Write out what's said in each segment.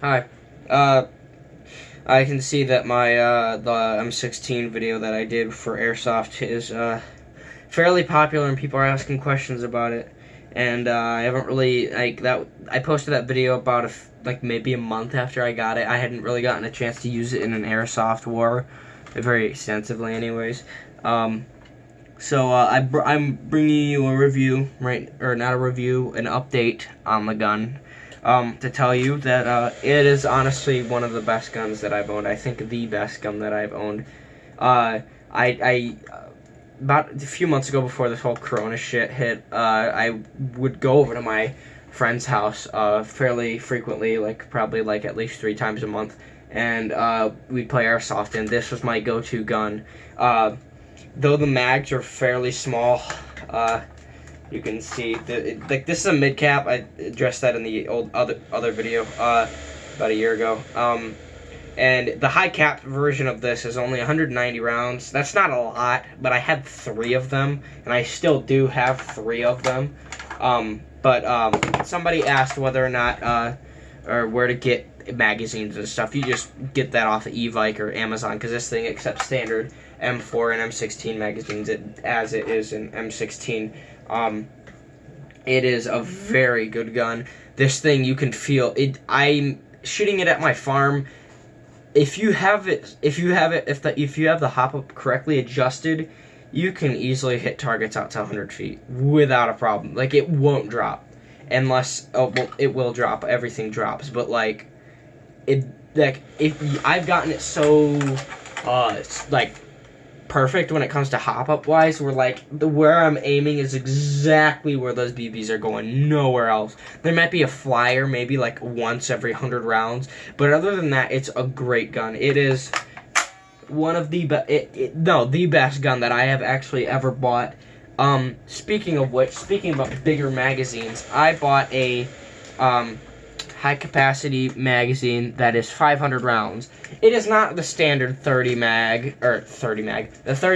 Hi. Uh, I can see that my the M16 video that I did for Airsoft is fairly popular, and people are asking questions about it. And I haven't really like that. I posted that video about like maybe a month after I got it. I hadn't really gotten a chance to use it in an Airsoft war, very extensively, anyways. I'm bringing you a review, right, or not a review, an update on the gun, to tell you that it is honestly one of the best guns that I've owned. I think the best gun that I've owned. I about a few months ago, before this whole Corona shit hit, I would go over to my friend's house fairly frequently, like probably like at least 3 times a month, and we'd play Airsoft, and this was my go-to gun. Though the mags are fairly small, you can see like this is a mid cap. I addressed that in the other video about a year ago. And the high cap version of this is only 190 rounds. That's not a lot, but I had 3 of them, and I still do have 3 of them. Somebody asked whether or not or where to get magazines and stuff. You just get that off of eVike or Amazon, because this thing accepts standard M4 and M16 magazines as it is in M16. It is a very good gun. This thing, you can feel it. I'm shooting it at my farm. If you have the hop up correctly adjusted, you can easily hit targets out to 100 feet without a problem. Like, it won't drop unless it will drop. Everything drops, but like if I've gotten it so it's like perfect when it comes to hop up wise, where I'm aiming is exactly where those BBs are going, nowhere else. There might be a flyer maybe like once every 100 rounds, but other than that, it's a great gun. It is one of the the best gun that I have actually ever bought. Speaking about bigger magazines, I bought a high capacity magazine that is 500 rounds. It is not the standard the 30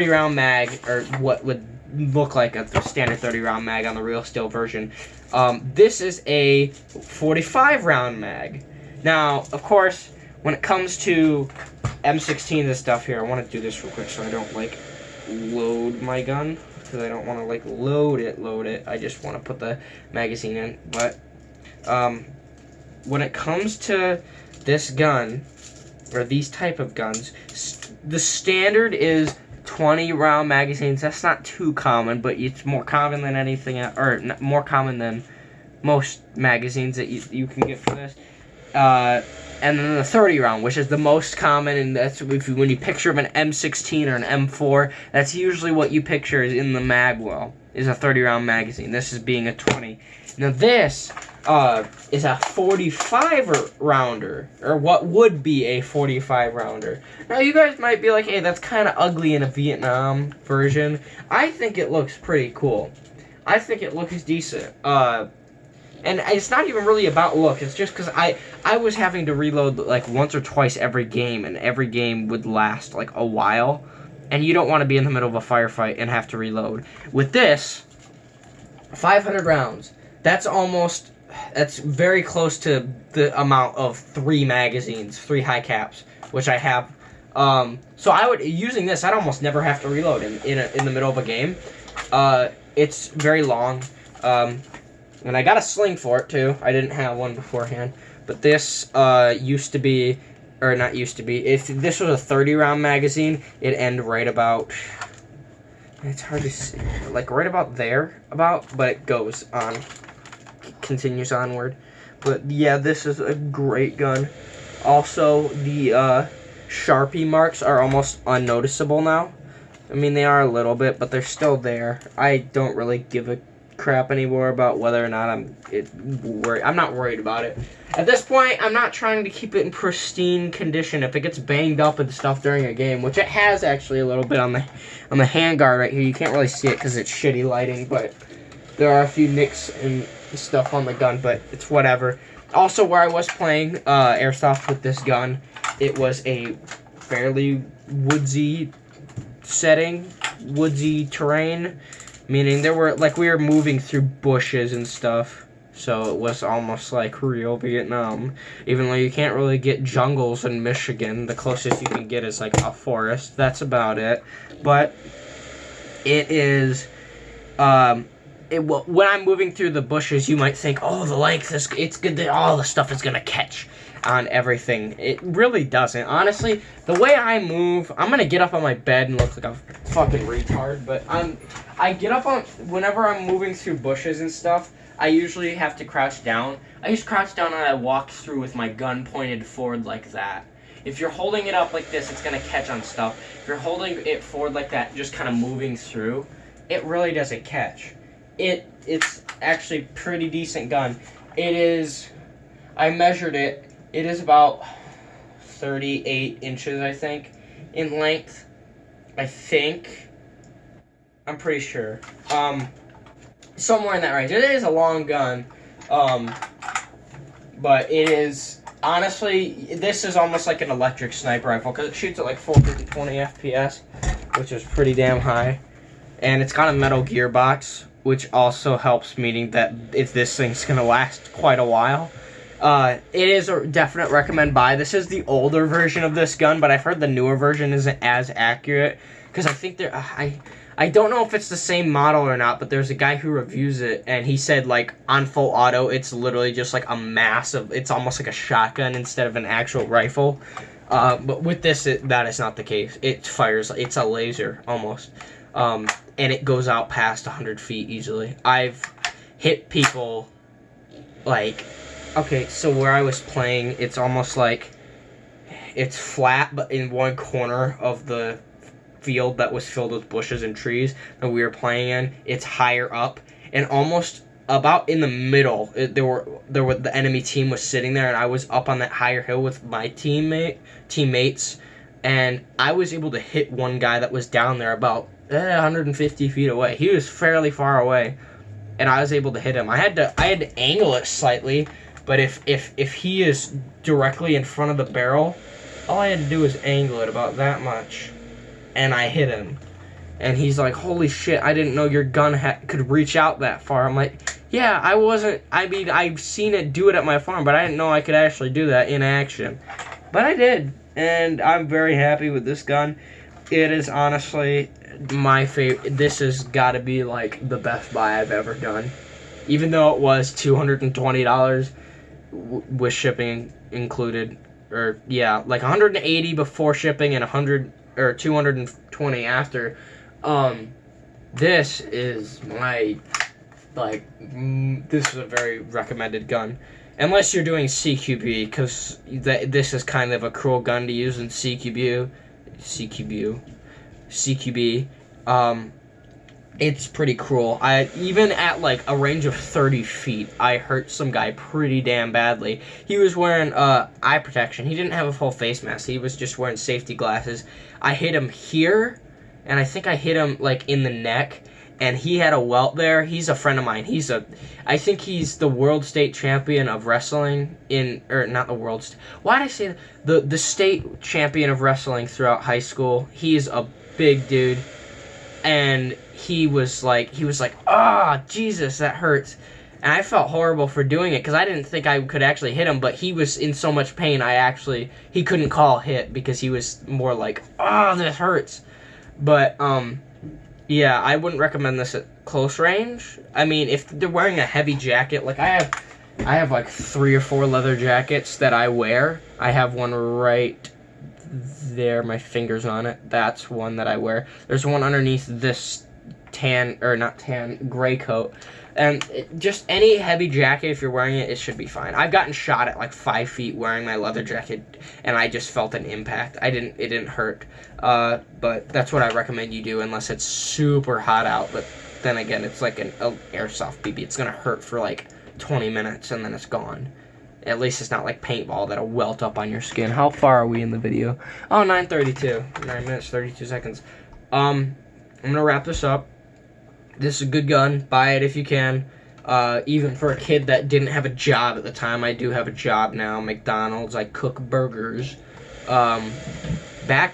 round mag, or what would look like a standard 30 round mag on the real steel version. This is a 45 round mag. Now, of course, when it comes to M16 and stuff here, I want to do this real quick so I don't like load my gun, because I don't want to like load it. I just want to put the magazine in. But when it comes to this gun, or these type of guns, the standard is 20 round magazines. That's not too common, but it's more common than anything, or more common than most magazines that you can get for this. And then the 30 round, which is the most common, and that's when you picture of an M16 or an M4, that's usually what you picture is in the mag well, is a 30 round magazine. This is being a 20. Now this is a 45 rounder, or what would be a 45 rounder. Now you guys might be like, hey, that's kind of ugly in a Vietnam version. I think it looks pretty cool. I think it looks decent. And it's not even really about look. It's just because I was having to reload like once or twice every game, and every game would last like a while, and you don't want to be in the middle of a firefight and have to reload. With this, 500 rounds. That's very close to the amount of 3 magazines, 3 high caps, which I have. So using this, I'd almost never have to reload in the middle of a game. It's very long. And I got a sling for it, too. I didn't have one beforehand. But this used to be, or not used to be, if this was a 30 round magazine, it'd end right about, it's hard to see, like right about there, but it goes on, continues onward. But yeah, this is a great gun. Also, the Sharpie marks are almost unnoticeable now. I mean, they are a little bit, but they're still there. I don't really give a crap anymore about whether or not I'm not worried about it. At this point, I'm not trying to keep it in pristine condition. If it gets banged up and stuff during a game, which it has actually a little bit on the handguard right here, you can't really see it because it's shitty lighting, but there are a few nicks and stuff on the gun, but it's whatever. Also, where I was playing Airsoft with this gun, it was a fairly woodsy setting, woodsy terrain. Meaning we were moving through bushes and stuff. So it was almost like real Vietnam. Even though you can't really get jungles in Michigan, the closest you can get is like a forest. That's about it. But it is, when I'm moving through the bushes, you might think, oh, the length is, it's good that all the stuff is gonna catch on everything. It really doesn't. Honestly, the way I move, I'm gonna get up on my bed and look like a fucking retard, but I get up on, whenever I'm moving through bushes and stuff, I usually have to crouch down. I just crouch down and I walk through with my gun pointed forward like that. If you're holding it up like this, it's gonna catch on stuff. If you're holding it forward like that, just kind of moving through, it really doesn't catch. It's actually a pretty decent gun. It is, I measured it, it is about 38 inches, I think, in length. I think. I'm pretty sure. Somewhere in that range. It is a long gun. But it is, honestly, this is almost like an electric sniper rifle because it shoots at like 420 FPS, which is pretty damn high. And it's got a metal gearbox, which also helps, meaning that if this thing's going to last quite a while. It is a definite recommend buy. This is the older version of this gun, but I've heard the newer version isn't as accurate. Because I think I don't know if it's the same model or not, but there's a guy who reviews it, and he said, like, on full auto, it's literally just, like, a massive, it's almost like a shotgun instead of an actual rifle. But with this, that is not the case. It fires, it's a laser, almost. And it goes out past 100 feet easily. I've hit people, like, okay, so where I was playing, it's almost like, it's flat, but in one corner of the field that was filled with bushes and trees that we were playing in, it's higher up, and almost about in the middle, the enemy team was sitting there, and I was up on that higher hill with my teammates, and I was able to hit one guy that was down there about 150 feet away. He was fairly far away, and I was able to hit him. I had to angle it slightly, but if he is directly in front of the barrel, all I had to do was angle it about that much, and I hit him. And he's like, holy shit, I didn't know your gun could reach out that far. I'm like, yeah, I've seen it do it at my farm, but I didn't know I could actually do that in action. But I did, and I'm very happy with this gun. It is honestly my favorite. This has got to be, like, the best buy I've ever done. Even though it was $220 with shipping included. Or, yeah, like $180 before shipping and $220 after. This is my, this is a very recommended gun. Unless you're doing CQB, because this is kind of a cruel gun to use in CQB. It's pretty cruel. Even at, like, a range of 30 feet, I hurt some guy pretty damn badly. He was wearing, eye protection. He didn't have a full face mask. He was just wearing safety glasses. I hit him here, and I think I hit him, like, in the neck, and he had a welt there. He's a friend of mine. I think he's the world state champion of wrestling not the world, why did I say that? The state champion of wrestling throughout high school. He's a big dude, and he was like, ah, oh, Jesus, that hurts. And I felt horrible for doing it, because I didn't think I could actually hit him, but he was in so much pain, he couldn't call hit, because he was more like, oh, this hurts. But, yeah, I wouldn't recommend this at close range. I mean, if they're wearing a heavy jacket, like I have like 3 or 4 leather jackets that I wear. I have one right there, my finger's on it. That's one that I wear. There's one underneath this gray coat. And just any heavy jacket, if you're wearing it, it should be fine. I've gotten shot at like 5 feet wearing my leather jacket, and I just felt an impact. It didn't hurt. But that's what I recommend you do, unless it's super hot out. But then again, it's like an airsoft BB. It's gonna hurt for like 20 minutes, and then it's gone. At least it's not like paintball that'll welt up on your skin. How far are we in the video? Oh, 9:32. 9 minutes, 32 seconds. I'm gonna wrap this up. This is a good gun. Buy it if you can. Even for a kid that didn't have a job at the time. I do have a job now. McDonald's. I cook burgers. Back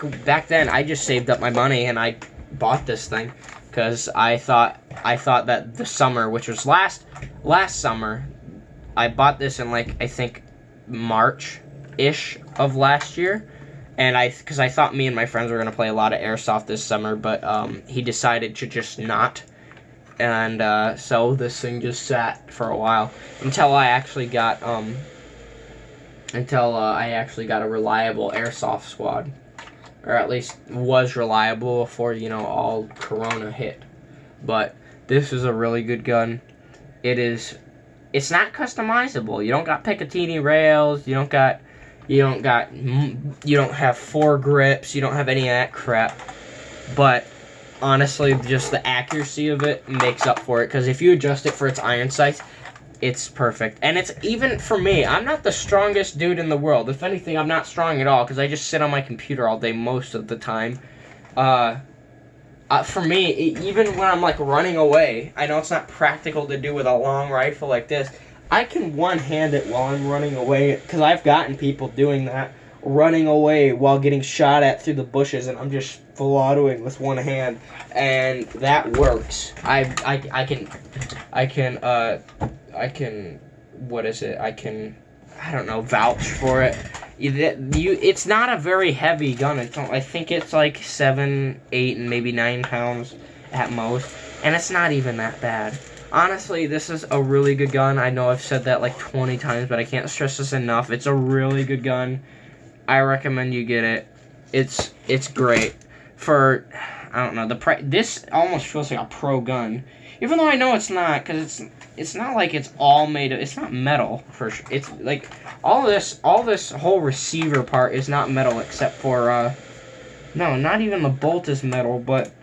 then, I just saved up my money and I bought this thing because I thought that the summer, which was last summer, I bought this in like I think March-ish of last year, and because I thought me and my friends were gonna play a lot of airsoft this summer, but he decided to just not, and so this thing just sat for a while until I actually got a reliable airsoft squad, or at least was reliable before all Corona hit. But this is a really good gun. It's not customizable. You don't got Picatinny rails. You don't have foregrips. You don't have any of that crap. But honestly, just the accuracy of it makes up for it. Because if you adjust it for its iron sights, it's perfect. And it's even for me. I'm not the strongest dude in the world. If anything, I'm not strong at all because I just sit on my computer all day most of the time. For me, even when I'm like running away, I know it's not practical to do with a long rifle like this. I can one-hand it while I'm running away, because I've gotten people doing that, running away while getting shot at through the bushes, and I'm just full autoing with one hand, and that works. I don't know, vouch for it. It's not a very heavy gun. I think it's like 7, 8, and maybe 9 pounds at most, and it's not even that bad. Honestly, this is a really good gun. I know I've said that like 20 times, but I can't stress this enough. It's a really good gun. I recommend you get it. It's great. For, I don't know, the price. This almost feels like a pro gun, even though I know it's not, because it's not like it's all made of. It's not metal for sure. It's like all this whole receiver part is not metal except for no, not even the bolt is metal, but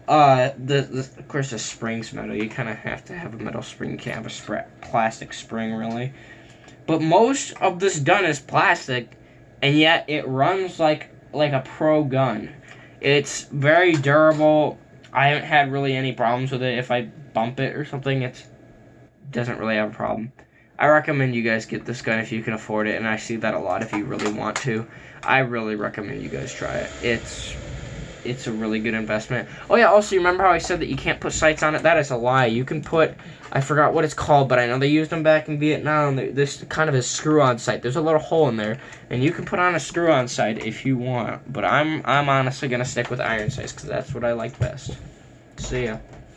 of course the spring's metal. You kind of have to have a metal spring. You can't have a plastic spring really. But most of this gun is plastic, and yet it runs like a pro gun. It's very durable. I haven't had really any problems with it. If I bump it or something, it doesn't really have a problem. I recommend you guys get this gun if you can afford it, and I see that a lot if you really want to. I really recommend you guys try it. It's a really good investment. Oh yeah, also, you remember how I said that you can't put sights on it? That is a lie. You can put, I forgot what it's called, but I know they used them back in Vietnam. This kind of a screw-on sight. There's a little hole in there, and you can put on a screw-on sight if you want. But I'm honestly going to stick with iron sights because that's what I like best. See ya.